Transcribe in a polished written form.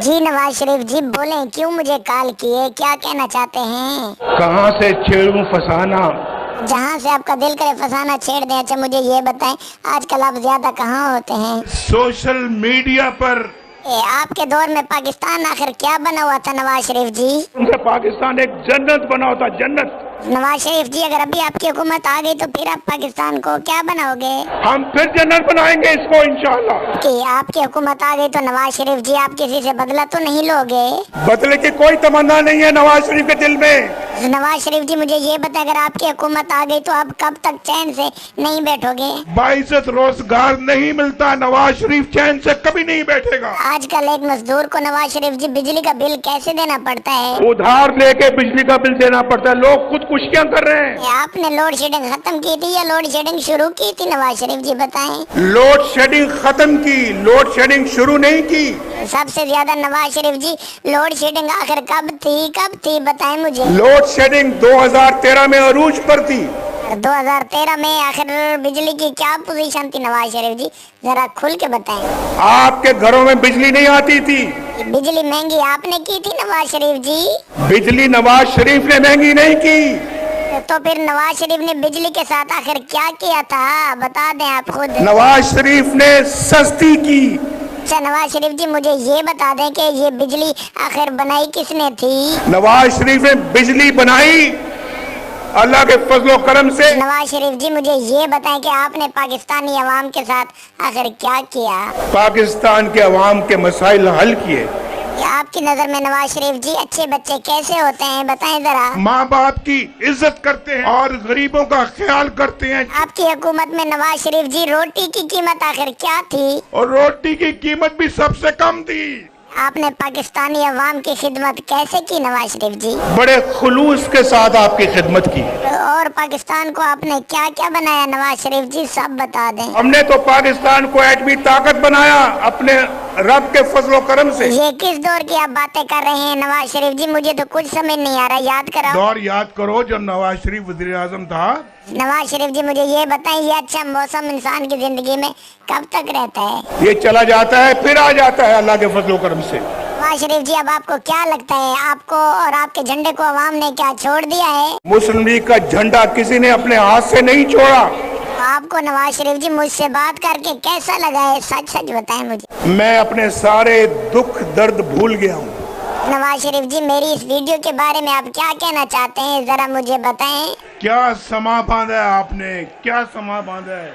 जी नवाज शरीफ जी बोलें, क्यों मुझे कॉल किए, क्या कहना चाहते हैं? कहाँ से छेड़ूं फसाना? जहाँ से आपका दिल करे फसाना छेड़ दें। अच्छा मुझे ये बताएं, आजकल आप ज्यादा कहाँ होते हैं? सोशल मीडिया पर। आपके दौर में पाकिस्तान आखिर क्या बना हुआ था नवाज शरीफ जी? उनसे पाकिस्तान एक जन्नत बना होता, जन्नत। नवाज शरीफ जी अगर अभी आपकी हुकूमत आ गई तो फिर आप पाकिस्तान को क्या बनाओगे? हम फिर जन्नत बनाएंगे इसको इंशाल्लाह। कि आपकी हुकूमत आ गई तो नवाज शरीफ जी आप किसी से बदला तो नहीं लोगे? बदले की कोई तमन्ना नहीं है नवाज शरीफ के दिल में। नवाज शरीफ जी मुझे ये बताएं, अगर आपकी हुकूमत आ गई तो आप कब तक चैन से नहीं बैठोगे? बाइज्जत रोजगार नहीं मिलता, नवाज शरीफ चैन से कभी नहीं बैठेगा। आजकल एक मजदूर को नवाज शरीफ जी बिजली का बिल कैसे देना पड़ता है? उधार लेके बिजली का बिल देना पड़ता है, लोग खुदकुशियां कर रहे हैं। आपने लोड शेडिंग खत्म की थी या लोड शेडिंग शुरू की थी नवाज शरीफ जी बताएं? लोड शेडिंग खत्म की, लोड शेडिंग शुरू नहीं की। सबसे ज्यादा नवाज शरीफ जी लोड शेडिंग आखिर कब थी बताएं मुझे? लोड शेडिंग 2013 में अरूज पर थी। 2013 में आखिर बिजली की क्या पोजीशन थी नवाज शरीफ जी, जरा खुल के बताएं। आपके घरों में बिजली नहीं आती थी। बिजली महंगी आपने की थी नवाज शरीफ जी। बिजली नवाज शरीफ ने महंगी नहीं की। तो फिर नवाज शरीफ ने बिजली के साथ आखिर क्या किया था, बता दें आप खुद। नवाज शरीफ ने सस्ती की। अच्छा नवाज शरीफ जी मुझे ये बता दें कि ये बिजली आखिर बनाई किसने थी? नवाज शरीफ ने बिजली बनाई अल्लाह के फजलो करम से। नवाज शरीफ जी मुझे ये बताएं कि आपने पाकिस्तानी अवाम के साथ आखिर क्या किया? पाकिस्तान के अवाम के मसाइल हल किए। आपकी नजर में नवाज शरीफ जी अच्छे बच्चे कैसे होते हैं बताएं जरा। माँ बाप की इज्जत करते हैं और गरीबों का ख्याल करते हैं। आपकी हुकूमत में नवाज शरीफ जी रोटी की कीमत आखिर क्या थी? और रोटी की कीमत भी सबसे कम थी। आपने पाकिस्तानी अवाम की खिदमत कैसे की नवाज शरीफ जी? बड़े खुलूस के साथ आपकी खिदमत की। और पाकिस्तान को आपने क्या क्या बनाया नवाज शरीफ जी, सब बता दें। हमने तो पाकिस्तान को एटमी ताकत बनाया अपने रब के फजलो करम से। ये किस दौर की आप बातें कर रहे हैं नवाज शरीफ जी, मुझे तो कुछ समझ नहीं आ रहा, याद कराओ। दौर याद करो जब नवाज शरीफ वजीर आजम था। नवाज शरीफ जी मुझे ये बताएं, ये अच्छा मौसम इंसान की जिंदगी में कब तक रहता है? ये चला जाता है फिर आ जाता है अल्लाह के फजलो करम से। नवाज शरीफ जी अब आपको क्या लगता है, आपको और आपके झंडे को अवाम ने क्या छोड़ दिया है? मुस्लिम लीग का झंडा किसी ने अपने हाथ से नहीं छोड़ा। आपको नवाज शरीफ जी मुझसे बात करके कैसा लगा है, सच सच बताएं मुझे। मैं अपने सारे दुख दर्द भूल गया हूँ। नवाज शरीफ जी मेरी इस वीडियो के बारे में आप क्या कहना चाहते हैं, जरा मुझे बताएं। क्या समा बांधा है आपने, क्या समा बांधा है।